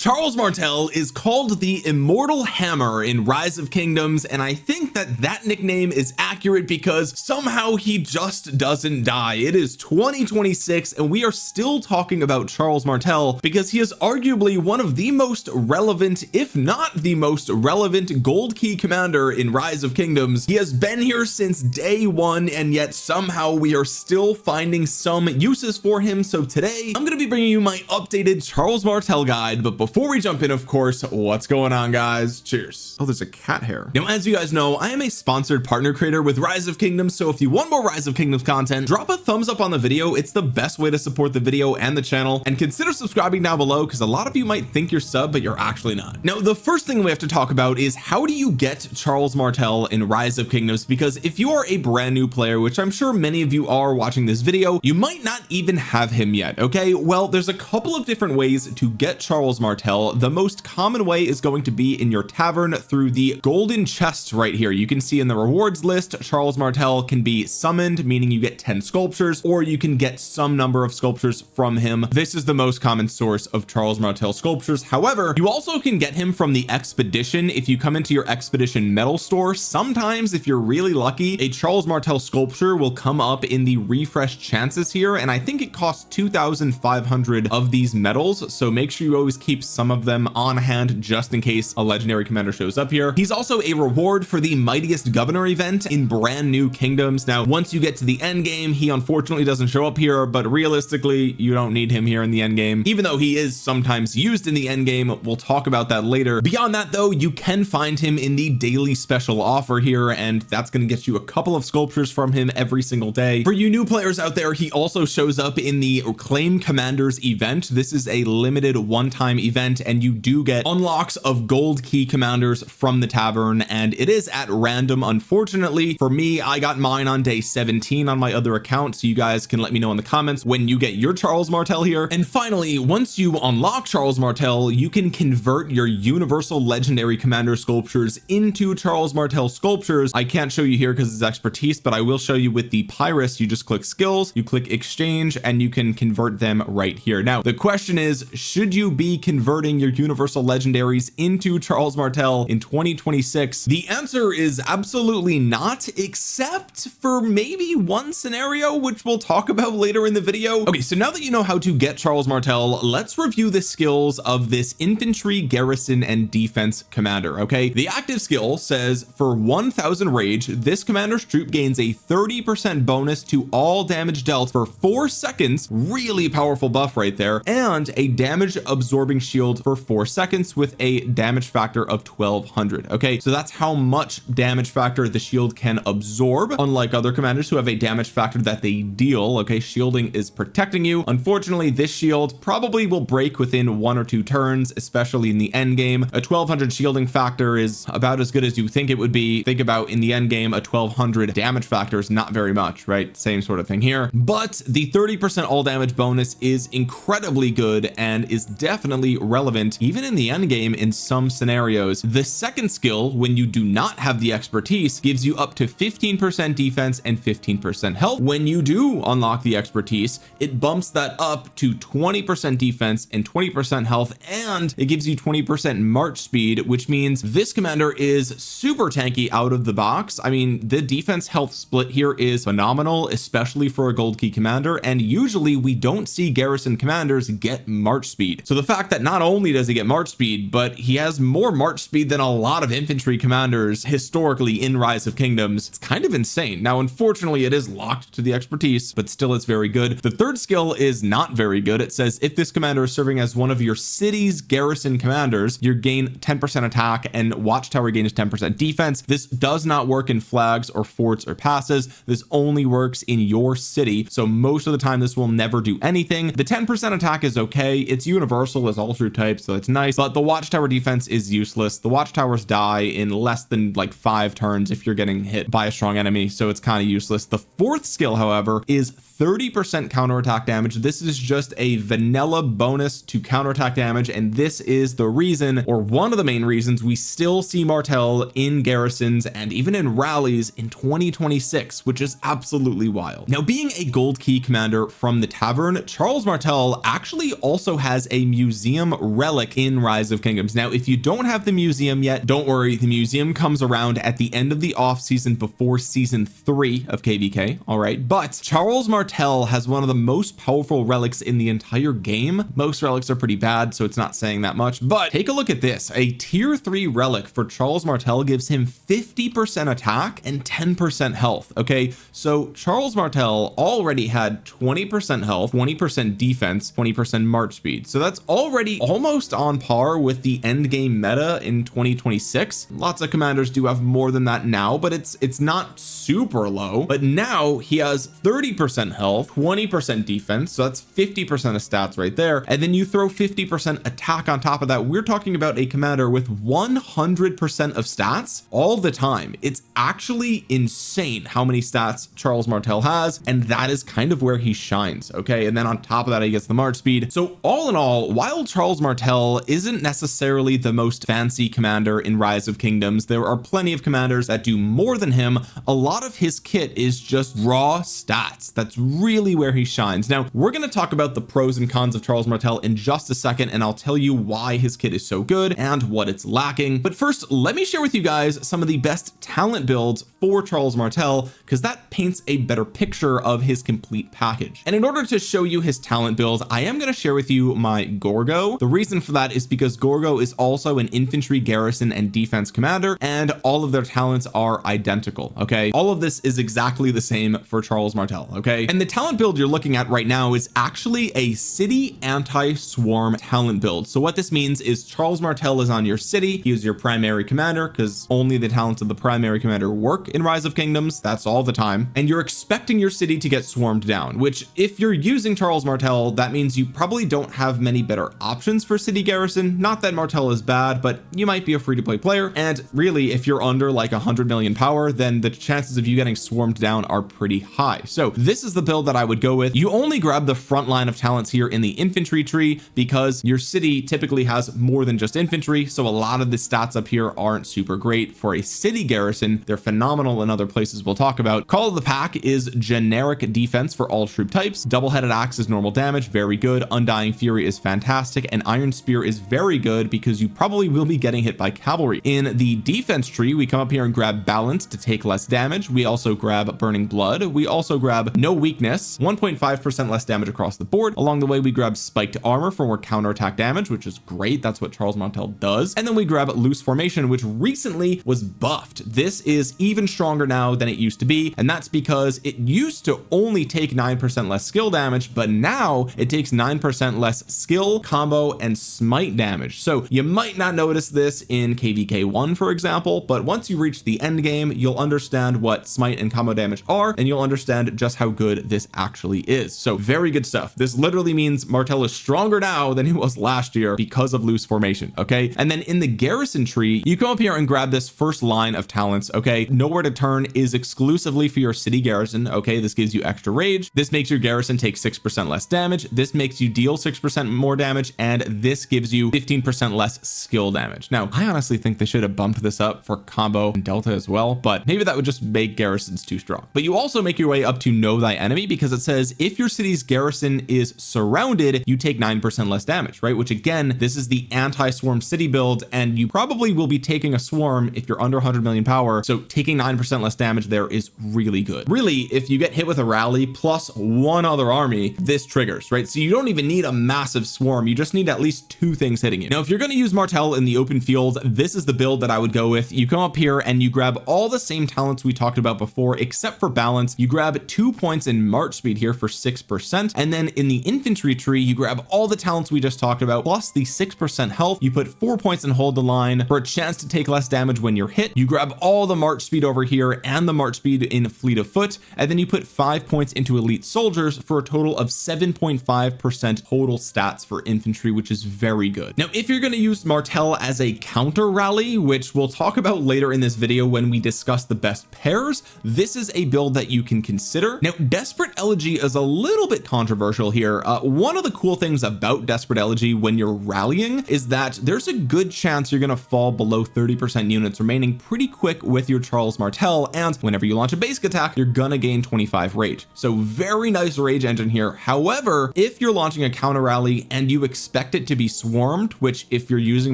Charles Martel is called the Immortal Hammer in Rise of Kingdoms, and I think that nickname is accurate because somehow he just doesn't die. It is 2026 and we are still talking about Charles Martel because he is arguably one of the most relevant, if not the most relevant, gold key commander in Rise of Kingdoms. He has been here since day one, and yet somehow we are still finding some uses for him. So today I'm going to be bringing you my updated Charles Martel guide. But before we jump in, of course, what's going on, guys? Cheers. Oh, there's a cat hair. Now, as you guys know, I am a sponsored partner creator with Rise of Kingdoms, so if you want more Rise of Kingdoms content, drop a thumbs up on the video. It's the best way to support the video and the channel, and consider subscribing down below because a lot of you might think you're sub but you're actually not. Now, the first thing we have to talk about is how do you get Charles Martel in Rise of Kingdoms, because if you are a brand new player, which I'm sure many of you are watching this video, you might not even have him yet. Okay, well, there's a couple of different ways to get Charles Martel. The most common way is going to be in your tavern through the golden chests right here. You can see in the rewards list, Charles Martel can be summoned, meaning you get 10 sculptures, or you can get some number of sculptures from him. This is the most common source of Charles Martel sculptures. However, you also can get him from the expedition. If you come into your expedition metal store, sometimes if you're really lucky, a Charles Martel sculpture will come up in the refresh chances here, and I think it costs 2,500 of these medals, so make sure you always keep some of them on hand just in case a legendary commander shows up here. He's also a reward for the mightiest governor event in brand new kingdoms. Now, once you get to the end game, he unfortunately doesn't show up here, but realistically you don't need him here in the end game, even though he is sometimes used in the end game. We'll talk about that later. Beyond that though, you can find him in the daily special offer here, and that's going to get you a couple of sculptures from him every single day. For you new players out there, he also shows up in the Claim Commanders event. This is a limited one-time event, and you do get unlocks of gold key commanders from the tavern, and it is at random. Unfortunately for me, I got mine on day 17 on my other account, so you guys can let me know in the comments when you get your Charles Martel here. And finally, once you unlock Charles Martel, you can convert your universal legendary commander sculptures into Charles Martel sculptures. I can't show you here because it's expertise, but I will show you with the Pyrus. You just click skills, you click exchange, and you can convert them right here. Now the question is, should you be converting your universal legendaries into Charles Martel in 2026? The answer is absolutely not, except for maybe one scenario, which we'll talk about later in the video. Okay, so now that you know how to get Charles Martel, let's review the skills of this infantry, garrison, and defense commander. Okay, the active skill says for 1000 rage, this commander's troop gains a 30% bonus to all damage dealt for 4 seconds. Really powerful buff right there. And a damage absorbing shield for 4 seconds with a damage factor of 1200. Okay, so that's how much damage factor the shield can absorb, unlike other commanders who have a damage factor that they deal. Okay, shielding is protecting you. Unfortunately, this shield probably will break within 1 or 2 turns, especially in the end game. A 1200 shielding factor is about as good as you think it would be. Think about in the end game, a 1200 damage factor is not very much, right? Same sort of thing here, but the 30% all damage bonus is incredibly good and is definitely relevant even in the end game in some scenarios. The second skill, when you do not have the expertise, gives you up to 15% defense and 15% health. When you do unlock the expertise, it bumps that up to 20% defense and 20% health, and it gives you 20% march speed, which means this commander is super tanky out of the box. I mean, the defense health split here is phenomenal, especially for a gold key commander, and usually we don't see garrison commanders get march speed. So the fact that not only does he get march speed, but he has more march speed than a lot of infantry commanders historically in Rise of Kingdoms, it's kind of insane. Now unfortunately it is locked to the expertise, but still it's very good. The third skill is not very good. It says if this commander is serving as one of your city's garrison commanders, you gain 10% attack and watchtower gains 10% defense. This does not work in flags or forts or passes. This only works in your city, so most of the time this will never do anything. The 10% attack is okay, it's universal as all troop types, so it's nice, but the watchtower defense is useless. The watchtowers die in less than like 5 turns if you're getting hit by a strong enemy, so it's kind of useless. The fourth skill, however, is 30% counterattack damage. This is just a vanilla bonus to counterattack damage, and this is the reason, or one of the main reasons, we still see Martel in garrisons and even in rallies in 2026, which is absolutely wild. Now, being a gold key commander from the tavern, Charles Martel actually also has a museum Relic in Rise of Kingdoms. Now if you don't have the museum yet, don't worry, the museum comes around at the end of the off season before season 3 of KVK. All right, but Charles Martel has one of the most powerful relics in the entire game. Most relics are pretty bad, so it's not saying that much, but take a look at this. A tier 3 relic for Charles Martel gives him 50% attack and 10% health. Okay, so Charles Martel already had 20% health, 20% defense, 20% march speed, so that's already almost on par with the end game meta in 2026. Lots of commanders do have more than that now, but it's not super low. But now he has 30% health, 20% defense, so that's 50% of stats right there, and then you throw 50% attack on top of that. We're talking about a commander with 100% of stats all the time. It's actually insane how many stats Charles Martel has, and that is kind of where he shines. Okay, and then on top of that he gets the march speed. So all in all, while Charles Martel isn't necessarily the most fancy commander in Rise of Kingdoms, there are plenty of commanders that do more than him. A lot of his kit is just raw stats. That's really where he shines. Now we're going to talk about the pros and cons of Charles Martel in just a second, and I'll tell you why his kit is so good and what it's lacking. But first, let me share with you guys some of the best talent builds for Charles Martel, because that paints a better picture of his complete package. And in order to show you his talent build, I am going to share with you my Gorgo. The reason for that is because Gorgo is also an infantry, garrison, and defense commander, and all of their talents are identical. Okay, all of this is exactly the same for Charles Martel. Okay, and the talent build you're looking at right now is actually a city anti-swarm talent build. So what this means is Charles Martel is on your city. He is your primary commander, because only the talents of the primary commander work in Rise of Kingdoms. That's all the time, and you're expecting your city to get swarmed down, which if you're using Charles Martel, that means you probably don't have many better options for city garrison. Not that Martel is bad, but you might be a free-to-play player, and really if you're under like 100 million power, then the chances of you getting swarmed down are pretty high. So this is the build that I would go with. You only grab the front line of talents here in the infantry tree because your city typically has more than just infantry, so a lot of the stats up here aren't super great. For a city garrison, they're phenomenal in other places we'll talk about. Call of the Pack is generic defense for all troop types. Double-headed axe is normal damage, very good. Undying Fury is fantastic, and Iron Spear is very good because you probably will be getting hit by cavalry. In the defense tree, we come up here and grab balance to take less damage. We also grab burning blood. We also grab no weakness, 1.5% less damage across the board. Along the way, we grab spiked armor for more counterattack damage, which is great. That's what Charles Martel does. And then we grab loose formation, which recently was buffed. This is even stronger now than it used to be, and that's because it used to only take 9% less skill damage, but now it takes 9% less skill, combo, and smite damage. So you might not notice this in KVK 1, for example, but once you reach the end game, you'll understand what smite and combo damage are, and you'll understand just how good this actually is. So very good stuff. This literally means Martel is stronger now than he was last year because of loose formation. Okay, and then in the garrison tree, you come up here and grab this first line of talents. Okay, nowhere to turn is exclusively for your city garrison. Okay, this gives you extra rage. This makes your garrison take 6% less damage. This makes you deal 6% more damage, and this gives you 15% less skill damage. Now I honestly think they should have bumped this up for combo and delta as well, but maybe that would just make garrisons too strong. But you also make your way up to know thy enemy, because it says if your city's garrison is surrounded, you take 9% less damage, right? Which again, this is the anti-swarm city build, and you probably will be taking a swarm if you're under 100 million power, so taking 9% less damage there is really good. Really, if you get hit with a rally plus one other army, this triggers, right? So you don't even need a massive swarm, you just need at least 2 things hitting you. Now if you're going to use Martel in the open field, this is the build that I would go with. You come up here and you grab all the same talents we talked about before, except for balance. You grab 2 points in march speed here for 6%, and then in the infantry tree, you grab all the talents we just talked about plus the 6% health. You put 4 points in hold the line for a chance to take less damage when you're hit. You grab all the march speed over here and the march speed in fleet of foot, and then you put 5 points into elite soldiers for a total of 7.5% total stats for infantry, which is very good. Now if you're going to use Martel as a counter rally, which we'll talk about later in this video when we discuss the best pairs, this is a build that you can consider. Now Desperate Elegy is a little bit controversial here. One of the cool things about Desperate Elegy when you're rallying is that there's a good chance you're going to fall below 30% units remaining pretty quick with your Charles Martel, and whenever you launch a basic attack, you're gonna gain 25 rage. So very nice rage engine here. However, if you're launching a counter rally and you expect expect it to be swarmed, which if you're using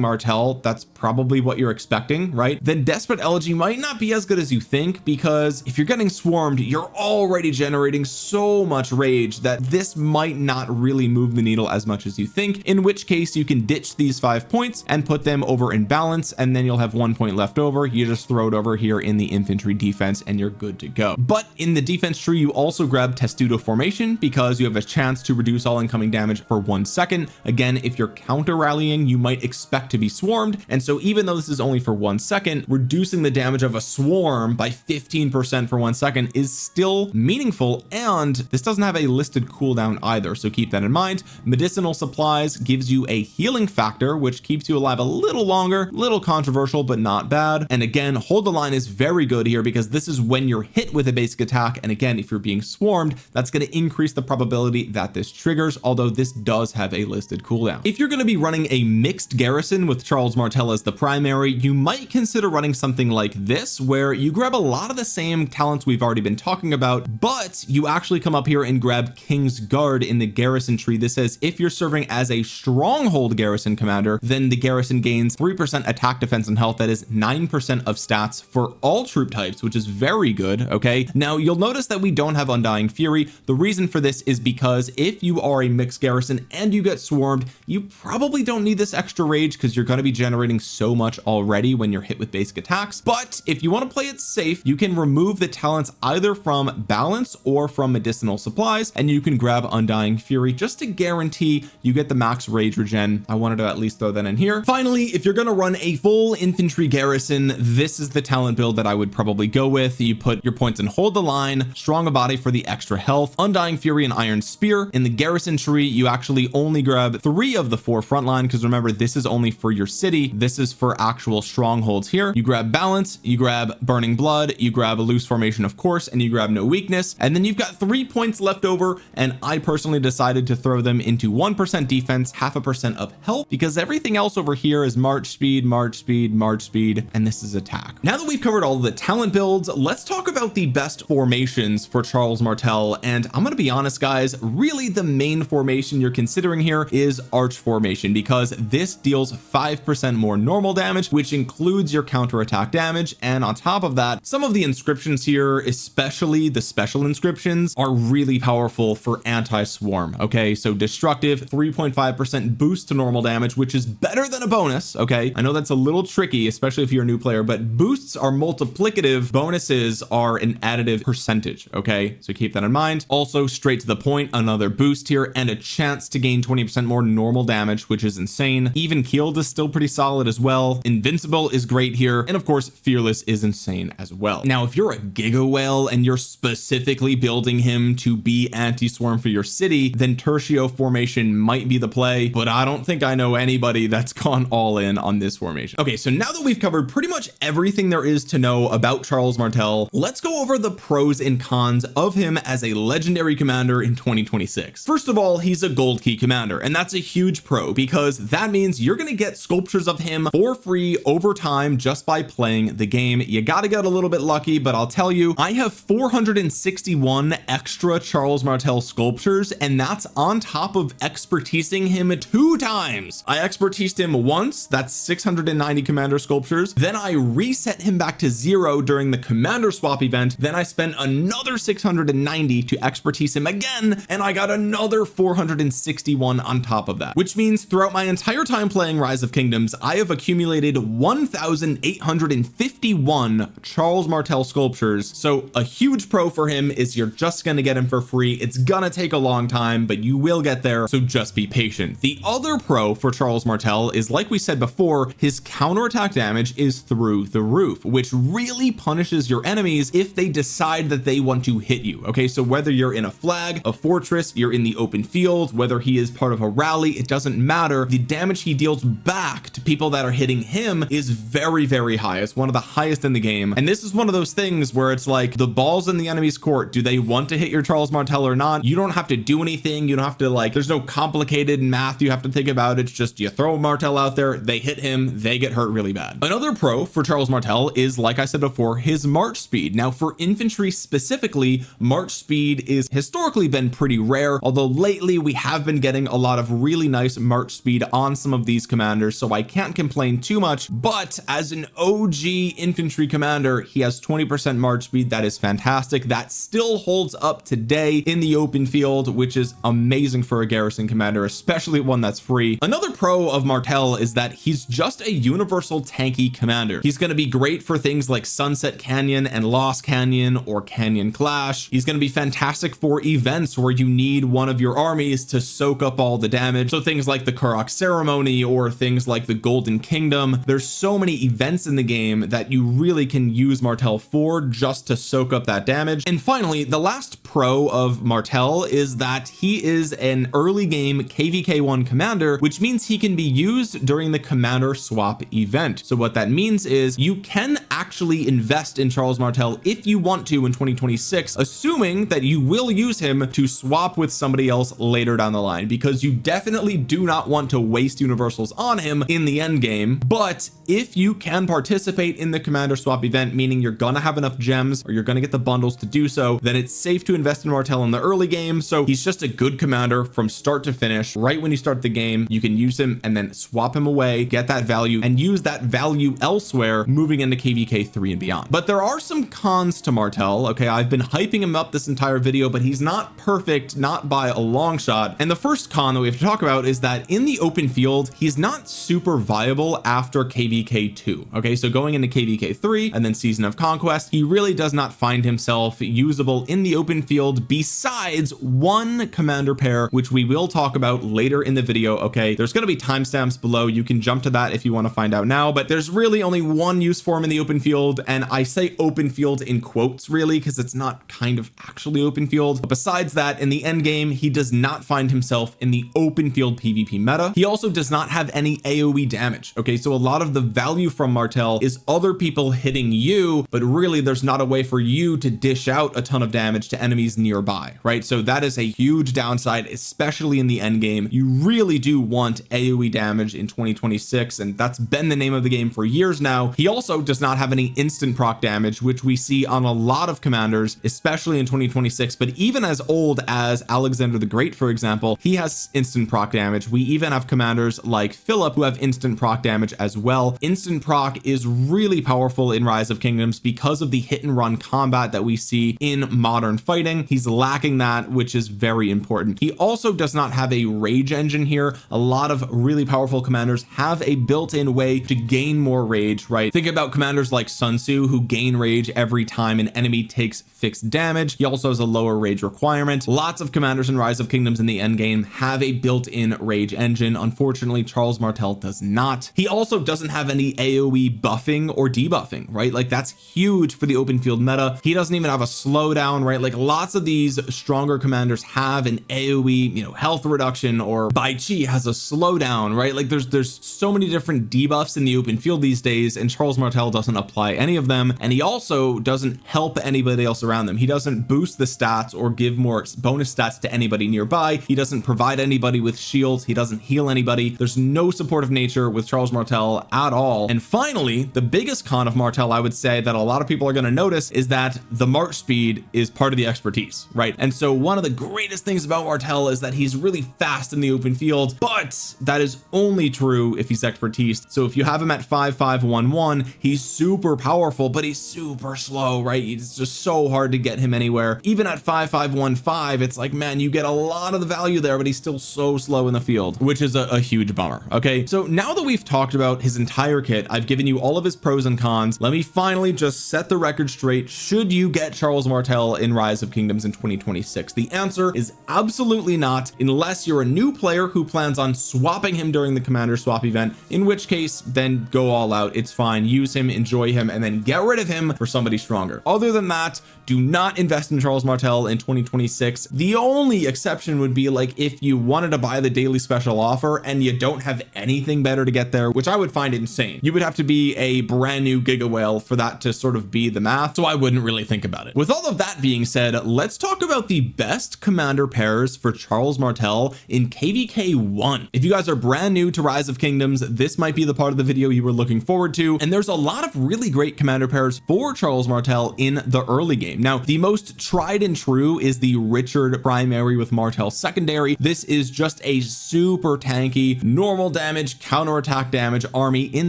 Martel, that's probably what you're expecting, right? Then Desperate Elegy might not be as good as you think, because if you're getting swarmed, you're already generating so much rage that this might not really move the needle as much as you think, in which case you can ditch these 5 points and put them over in balance, and then you'll have 1 point left over. You just throw it over here in the infantry defense and you're good to go. But in the defense tree, you also grab Testudo Formation because you have a chance to reduce all incoming damage for 1 second. Again, if you're counter rallying, you might expect to be swarmed, and so even though this is only for 1 second, reducing the damage of a swarm by 15% for 1 second is still meaningful, and this doesn't have a listed cooldown either, so keep that in mind. Medicinal Supplies gives you a healing factor, which keeps you alive a little longer, little controversial but not bad. And again, Hold the Line is very good here because this is when you're hit with a basic attack, and again, if you're being swarmed, that's going to increase the probability that this triggers, although this does have a listed cooldown. If you're going to be running a mixed garrison with Charles Martel as the primary, you might consider running something like this, where you grab a lot of the same talents we've already been talking about, but you actually come up here and grab King's Guard in the garrison tree. This says if you're serving as a stronghold garrison commander, then the garrison gains 3% attack, defense, and health. That is 9% of stats for all troop types, which is very good. Okay, now you'll notice that we don't have Undying Fury. The reason for this is because if you are a mixed garrison and you get swarmed, you probably don't need this extra rage because you're going to be generating so much already when you're hit with basic attacks. But if you want to play it safe, you can remove the talents either from balance or from medicinal supplies, and you can grab Undying Fury just to guarantee you get the max rage regen. I wanted to at least throw that in here. Finally, if you're going to run a full infantry garrison, this is the talent build that I would probably go with. You put your points in Hold the Line, Strong of Body for the extra health, Undying Fury, and Iron Spear. In the garrison tree, you actually only grab 3 of the 4 frontline, because remember, this is only for your city. This is for actual strongholds here. You grab Balance, you grab Burning Blood, you grab a Loose Formation, of course, and you grab No Weakness, and then you've got 3 points left over, and I personally decided to throw them into 1% defense, 0.5% of health, because everything else over here is March Speed, March Speed, March Speed, and this is attack. Now that we've covered all of the talent builds, let's talk about the best formations for Charles Martel. And I'm going to be honest, guys, really the main formation you're considering here is Arch Formation, because this deals 5% more normal damage, which includes your counterattack damage. And on top of that, some of the inscriptions here, especially the special inscriptions, are really powerful for anti-swarm. Okay, so destructive, 3.5% boost to normal damage, which is better than a bonus. Okay, I know that's a little tricky, especially if you're a new player, but boosts are multiplicative, bonuses are an additive percentage. Okay, so keep that in mind. Also, straight to the point, another boost here and a chance to gain 20% more normal damage, which is insane. Even keeled is still pretty solid as well. Invincible is great here, and of course Fearless is insane as well. Now, if you're a Giga Whale and you're specifically building him to be anti-swarm for your city, then Tertio Formation might be the play, but I don't think I know anybody that's gone all in on this formation. Okay, so now that we've covered pretty much everything there is to know about Charles Martel, let's go over the pros and cons of him as a legendary commander in 2026. First of all, he's a gold key commander, and that's a huge pro because that means you're going to get sculptures of him for free over time just by playing the game. You got to get a little bit lucky, but I'll tell you, I have 461 extra Charles Martel sculptures, and that's on top of expertising him 2 times. I expertised him once, that's 690 commander sculptures. Then I reset him back to 0 during the commander swap event. Then I spent another 690 to expertise him again, and I got another 461 on top of that, which means throughout my entire time playing Rise of Kingdoms, I have accumulated 1,851 Charles Martel sculptures. So a huge pro for him is you're just going to get him for free. It's gonna take a long time, but you will get there, so just be patient. The other pro for Charles Martel is, like we said before, his counterattack damage is through the roof, which really punishes your enemies if they decide that they want to hit you. Okay, so whether you're in a flag, a fortress, you're in the open field, whether he is part of a rally, it doesn't matter. The damage he deals back to people that are hitting him is very, very high. It's one of the highest in the game, and this is one of those things where it's like the ball's in the enemy's court. Do they want to hit your Charles Martel or not? You don't have to do anything. You don't have to, like, there's no complicated math you have to think about. It's just you throw Martel out there, they hit him, they get hurt really bad. Another pro for Charles Martel is, like I said before, his march speed. Now, for infantry specifically, march speed is historically been pretty rare, although lately we have been getting a lot of really nice march speed on some of these commanders, so I can't complain too much. But as an OG infantry commander, he has 20% march speed. That is fantastic. That still holds up today in the open field, which is amazing for a garrison commander, especially one that's free. Another pro of Martel is that he's just a universal tanky commander. He's going to be great for things like Sunset Canyon and Lost Canyon or Canyon Clash. He's going to be fantastic for events where you need one of your armies to soak up all the damage, so things like the Kurok Ceremony or things like the Golden Kingdom. There's so many events in the game that you really can use Martel for, just to soak up that damage. And finally, the last pro of Martel is that he is an early game KVK1 commander, which means he can be used during the commander swap event. So what that means is you can actually invest in Charles Martel if you want to in 2026, assuming that you will use him to swap with somebody else later down the line, because you definitely do not want to waste universals on him in the end game. But if you can participate in the commander swap event, meaning you're gonna have enough gems or you're gonna get the bundles to do so, then it's safe to invest in Martel in the early game. So he's just a good commander from start to finish. Right when you start the game, you can use him and then swap him away, get that value, and use that value elsewhere moving into KVK 3 and beyond. But there are some cons to Martel. Okay, I've been hyping him up this entire video, but he's not perfect, not by a long shot. And the first con that we have to talk about is that in the open field, he's not super viable after KVK 2. Okay, so going into KVK 3 and then Season of Conquest, he really does not find himself usable in the open field, besides one commander pair, which we will talk about later in the video. Okay, there's going to be timestamps below. You can jump to that if you want to find out now, but there's really only one use for him in the open field, and I say open field in quotes really because it's not kind of actually open field. But besides that, in the end game, he does not find himself in the open field PvP meta. He also does not have any AoE damage. Okay, so a lot of the value from Martel is other people hitting you, but really there's not a way for you to dish out a ton of damage to enemies nearby, right? So that is a huge downside, especially in the end game. You really do want AoE damage in 2026, and that's been the name of the game for years now. He also does not have any instant proc damage, which we see on a lot of commanders, especially in 2026. But even as old as Alexander the Great, for example, he has instant proc damage. We even have commanders like Philip who have instant proc damage as well. Instant proc is really powerful in Rise of Kingdoms because of the hit and run combat that we see in modern fighting. He's lacking that, which is very important. He also does not have a rage engine here. A lot of really powerful commanders have a built-in way to gain more rage, right? Think about commanders like Sun Tzu, who gain rage every time an enemy takes fixed damage. He also has a lower rage requirement. Lots of commanders in Rise of Kingdoms in the end game have a built-in rage engine. Unfortunately, Charles Martel does not. He also doesn't have any AoE buffing or debuffing, right? Like that's huge for the open field meta. He doesn't even have a slowdown, right? Like lots of these stronger commanders have an AoE, health reduction, or Bai Chi has a slowdown, right? Like there's so many different debuffs in the open field these days, and Charles Martel doesn't apply any of them. And he also doesn't help anybody else around them. He doesn't boost the stats or give more bonus stats to anybody nearby. He doesn't provide anybody with shields. He doesn't heal anybody. There's no supportive nature with Charles Martel at all. And finally, the biggest con of Martel, I would say, that a lot of people are going to notice is that the march speed is part of the expertise, right? And so one of the greatest things about Martel is that he's really fast in the open field, but that is only true if he's expertise. So if you have him at 5511, he's super powerful, but he's super slow, right? It's just so hard to get him anywhere. Even at 5515, it's like, man, you get a lot of the value there, but he's still so slow in the field, which is a huge bummer. Okay, so now that we've talked about his entire kit, I've given you all of his pros and cons. Let me finally just set the record straight. Should you get Charles Martel in Rise of Kingdoms in 2026? The answer is absolutely not, unless you're a new player who plans on swapping him during the commander swap event, in which case then go all out. It's fine, use him, enjoy him, and then get rid of him for somebody stronger. Other than that, do not invest in Charles Martel in 2026. The only exception would be like if you wanted to buy the daily special offer and you don't have anything better to get there, which I would find insane. You would have to be a brand new Giga Whale for that to sort of be the math, so I wouldn't really think about it. With all of that being said, let's talk about the best commander pairs for Charles Martel in KVK 1. If you guys are brand new to Rise of Kingdoms, this might be the part of the video you were looking forward to, and there's a lot of really great commander pairs for Charles Martel in the early game. Now, the most tried and true is the Richard primary with Martel secondary. This is just a super tanky, normal damage, counterattack damage army in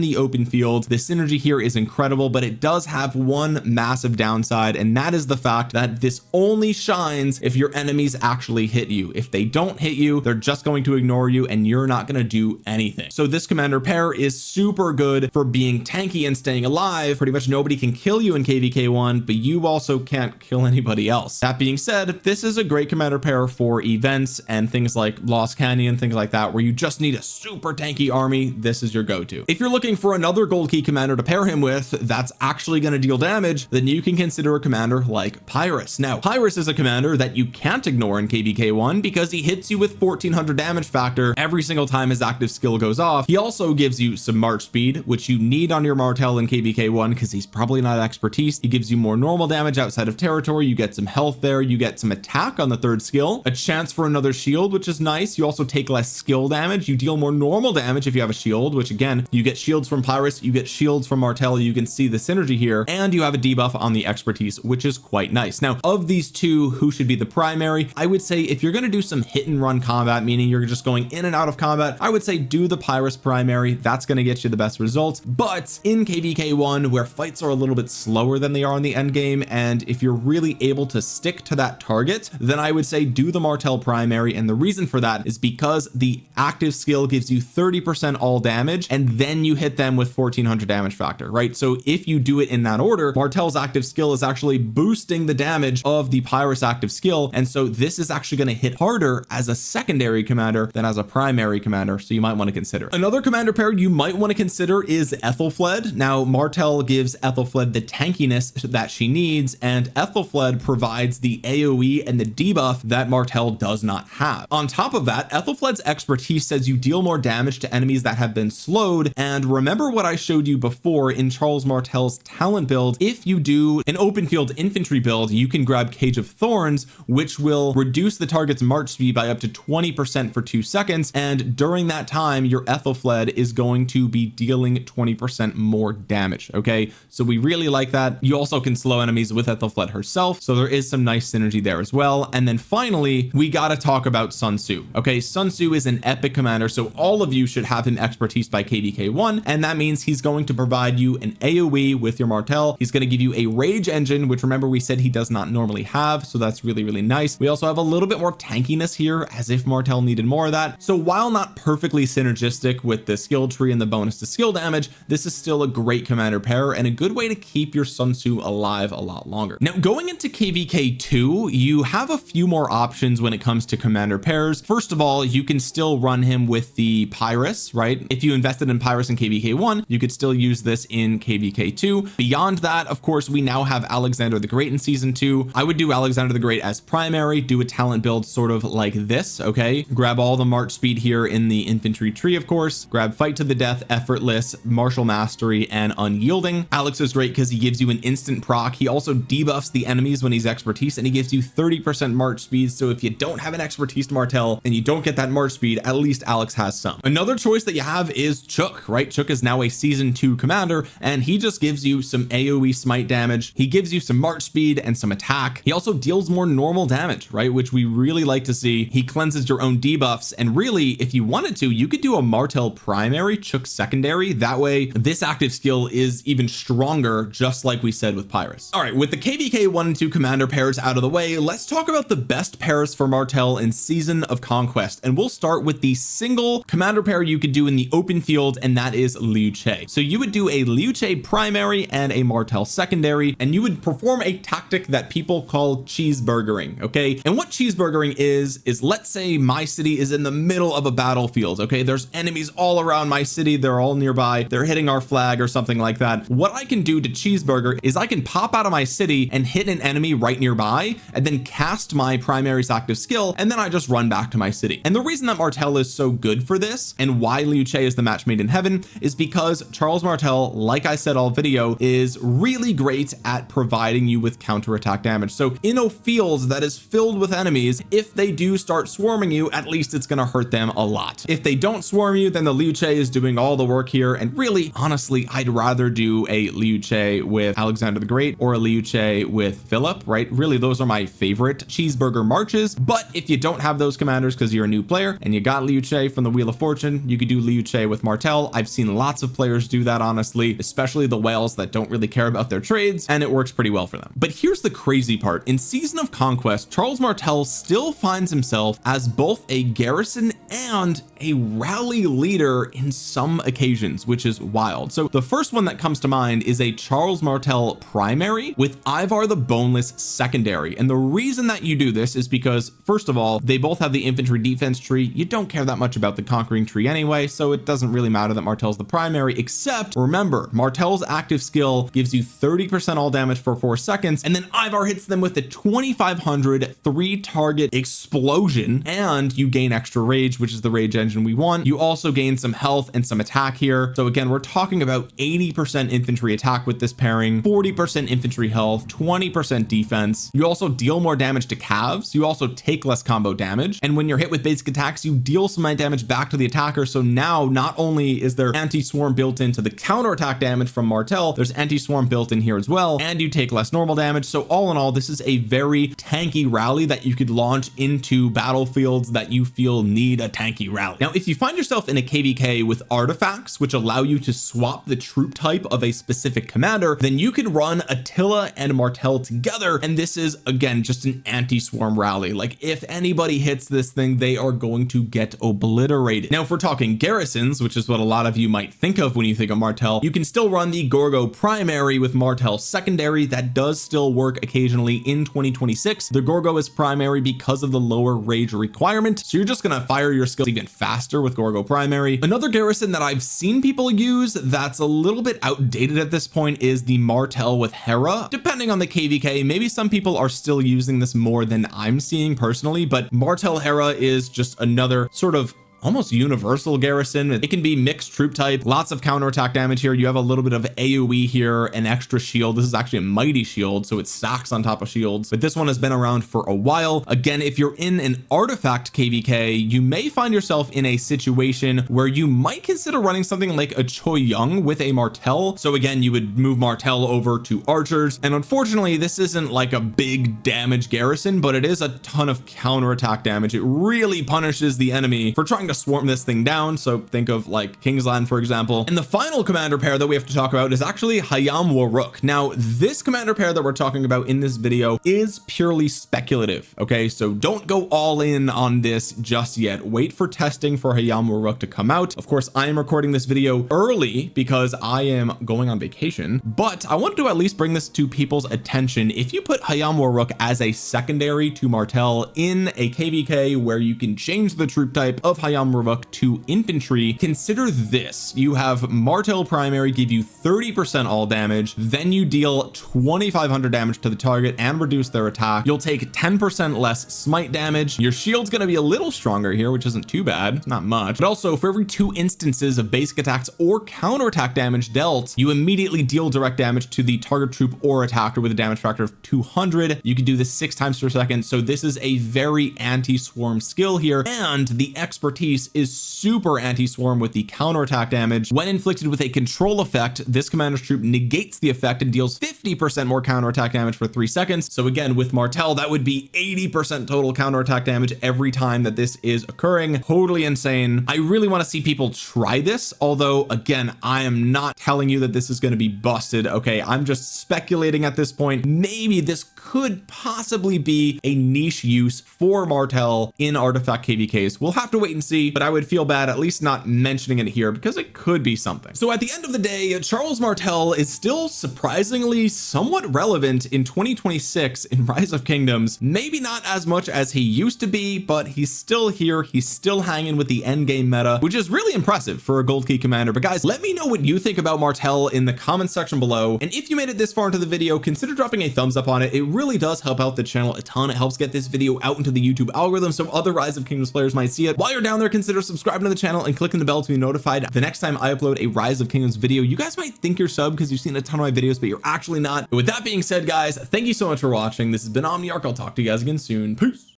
the open field. The synergy here is incredible, but it does have one massive downside, and that is the fact that this only shines if your enemies actually hit you. If they don't hit you, they're just going to ignore you and you're not going to do anything. So this commander pair is super good for being tanky and staying alive. Pretty much nobody can kill you in KvK1, but you also can't kill anybody else. That being said, this is a great commander pair for events and things like Lost Canyon, things like that, where you just need a super tanky army. This is your go-to. If you're looking for another gold key commander to pair him with that's actually going to deal damage, then you can consider a commander like Pyrrhus. Now, Pyrrhus is a commander that you can't ignore in KvK1 because he hits you with 1400 damage factor every single time his active skill goes off. He also gives you some march speed, which you need on your Martel in KvK1 because he's probably not expertise. He gives you more normal damage outside of territory. You get some health there. You get some attack on the third skill, a chance for another shield, which is nice. You also take less skill damage. You deal more normal damage if you have a shield, which again, you get shields from Pyrrhus, you get shields from Martel. You can see the synergy here, and you have a debuff on the expertise, which is quite nice. Now, of these two, who should be the primary? I would say if you're going to do some hit and run combat, meaning you're just going in and out of combat, I would say do the Pyrrhus primary. That's going to get you the best results. But in KvK1, where fights are a little bit slower than they are in the end game, and if you're really able to stick to that target, then I would say do the Martel primary. And the reason for that is because the active skill gives you 30% all damage, and then you hit them with 1400 damage factor, right? So if you do it in that order, Martel's active skill is actually boosting the damage of the Pyrrhus active skill, and so this is actually going to hit harder as a secondary commander than as a primary commander, so you might want to consider. Another commander pair you might want to consider is Ethelfled. Now, Martel gives Ethelfled the tankiness that she needs, and Ethelfled provides the AoE and the debuff that Martel does not have. On top of that, Ethelfled's expertise says you deal more damage to enemies that have been slowed, and remember what I showed you before in Charles Martel's talent build. If you do an open field infantry build, you can grab Cage of Thorns, which will reduce the target's march speed by up to 20% for 2 seconds, and during that time your Ethelfled is going to be dealing 20% more damage. Okay, so we really like that. You also can slow enemies with Ethelfled herself, so there is some nice synergy there as well. And then finally, we got to talk about Sun Tzu. Okay, Sun Tzu is an epic commander, so all of you should have him expertise by KvK1, and that means he's going to provide you an AoE with your Martel. He's going to give you a rage engine, which remember we said he does not normally have, so that's really, really nice. We also have a little bit more tankiness here, as if Martel needed more of that. So while not perfectly synergistic with the skill tree and the bonus to skill damage, this is still a great commander pair and a good way to keep your Sun Tzu alive a lot longer. Now, going into KvK2, you have a few more options when it comes to commander pairs. First of all, you can still run him with the Pyrrhus, right? If you invested in Pyrrhus in KvK1, you could still use this in KvK2. Beyond that, of course, we now have Alexander the Great in season 2. I would do Alexander the Great as primary, do a talent build sort of like this, okay? Grab all the march speed here in the infantry tree, of course, grab fight to the death, effortless, martial mastery, and unyielding. Alex is great because he gives you an instant proc. He also debuffs the enemies when he's expertise, and he gives you 30% march speed. So if you don't have an expertise Martel and you don't get that march speed, at least Alex has some. Another choice that you have is Chook, right? Chook is now a season 2 commander, and he just gives you some AoE smite damage. He gives you some march speed and some attack. He also deals more normal damage, right? Which we really like to see. He cleanses your own debuffs, and really, if you wanted to, you could do a Martel primary, Chook secondary. That way, this active skill is even stronger, just like we said with Pyrrhus. All right, with the KvK 1 and 2 commander pairs out of the way, let's talk about the best pairs for Martel in Season of Conquest, and we'll start with the single commander pair you could do in the open field, and that is Liu Che. So you would do a Liu Che primary and a Martel secondary, and you would perform a tactic that people call cheeseburgering, okay? And what cheeseburgering is let's say my city is in the middle of a battlefield, okay? There's enemies all around my city, they're all nearby, they're hitting our flag or something like that. What I can do to cheeseburger is I can pop out of my city and hit an enemy right nearby, and then cast my primary's active skill, and then I just run back to my city. And the reason that Martel is so good for this, and why Liu Che is the match made in heaven, is because Charles Martel, like I said all video, is really great at providing you with counterattack damage. So in a field that is filled with enemies, if they do start swarming you, at least it's going to hurt them a lot. If they don't swarm you, then the Liu Che is doing all the work here, and really, honestly, I'd rather either do a Liu Che with Alexander the Great or a Liu Che with Philip, right? Really, those are my favorite cheeseburger marches. But if you don't have those commanders because you're a new player and you got Liu Che from the Wheel of Fortune, you could do Liu Che with Martel. I've seen lots of players do that, honestly, especially the whales that don't really care about their trades, and it works pretty well for them. But here's the crazy part. In Season of Conquest, Charles Martel still finds himself as both a garrison and a rally leader in some occasions, which is wild. So the first one that comes to mind is a Charles Martel primary with Ivar the Boneless secondary. And the reason that you do this is because, first of all, they both have the infantry defense tree. You don't care that much about the conquering tree anyway, so it doesn't really matter that Martel's the primary, except remember, Martel's active skill gives you 30% all damage for 4 seconds, and then Ivar hits them with a 2500 3 target explosion, and you gain extra rage, which is the rage engine we want. You also gain some health and some attack here. So again, we're talking about 80% infantry attack with this pairing, 40% infantry health, 20% defense. You also deal more damage to calves. You also take less combo damage, and when you're hit with basic attacks, you deal some damage back to the attacker. So now not only is there anti-swarm built into the counterattack damage from Martel, there's anti-swarm built in here as well, and you take less normal damage. So all in all, this is a very tanky rally that you could launch into battlefields that you feel need a tanky rally. Now, if you find yourself in a KVK with artifacts which allow you to swap the troop type of a specific commander, then you could run Attila and Martel together, and this is again just an anti-swarm rally. Like, if anybody hits this thing, they are going to get obliterated. Now, if we're talking garrisons, which is what a lot of you might think of when you think of Martel, you can still run the Gorgo primary with Martel secondary. That does still work occasionally in 2026. The Gorgo is primary because of the lower rage requirement, so you're just gonna fire your skills even faster with Gorgo primary. Another garrison that I've seen people use that's a little bit outdated at this point is the Martel with Hera. Depending on the KVK, maybe some people are still using this more than I'm seeing personally, but Martel Hera is just another sort of almost universal garrison. It can be mixed troop type, lots of counterattack damage here. You have a little bit of AoE here, an extra shield. This is actually a mighty shield, so it stacks on top of shields, but this one has been around for a while. Again, if you're in an artifact KVK, you may find yourself in a situation where you might consider running something like a Choi Young with a Martel. So again, you would move Martel over to archers, and unfortunately this isn't like a big damage garrison, but it is a ton of counterattack damage. It really punishes the enemy for trying to swarm this thing down. So think of like Kingsland, for example. And the final commander pair that we have to talk about is actually Hayam Waruk. Now, this commander pair that we're talking about in this video is purely speculative. Okay, so don't go all in on this just yet. Wait for testing for Hayam Waruk to come out. Of course, I am recording this video early because I am going on vacation, but I wanted to at least bring this to people's attention. If you put Hayam Waruk as a secondary to Martel in a KVK where you can change the troop type of Hayam Waruk to infantry, consider this. You have Martel primary give you 30% all damage, then you deal 2500 damage to the target and reduce their attack. You'll take 10% less smite damage. Your shield's going to be a little stronger here, which isn't too bad, not much, but also for every 2 instances of basic attacks or counterattack damage dealt, you immediately deal direct damage to the target troop or attacker with a damage factor of 200. You can do this 6 times per second, so this is a very anti-swarm skill here, and the expertise is super anti-swarm with the counterattack damage. When inflicted with a control effect, this commander's troop negates the effect and deals 50% more counterattack damage for 3 seconds. So again, with Martel, that would be 80% total counterattack damage every time that this is occurring. Totally insane. I really want to see people try this, although again, I am not telling you that this is going to be busted. Okay, I'm just speculating at this point. Maybe this could possibly be a niche use for Martel in artifact KVKs. We'll have to wait and see, but I would feel bad at least not mentioning it here because it could be something. So at the end of the day, Charles Martel is still surprisingly somewhat relevant in 2026 in Rise of Kingdoms. Maybe not as much as he used to be, but he's still here. He's still hanging with the end game meta, which is really impressive for a gold key commander. But guys, let me know what you think about Martel in the comment section below, and if you made it this far into the video, consider dropping a thumbs up on it. It really does help out the channel a ton. It helps get this video out into the YouTube algorithm so other Rise of Kingdoms players might see it. While you're down there, consider subscribing to the channel and clicking the bell to be notified the next time I upload a Rise of Kingdoms video. You guys might think you're subbed because you've seen a ton of my videos, but you're actually not. But with that being said, guys, thank you so much for watching. This has been Omniarch. I'll talk to you guys again soon. Peace.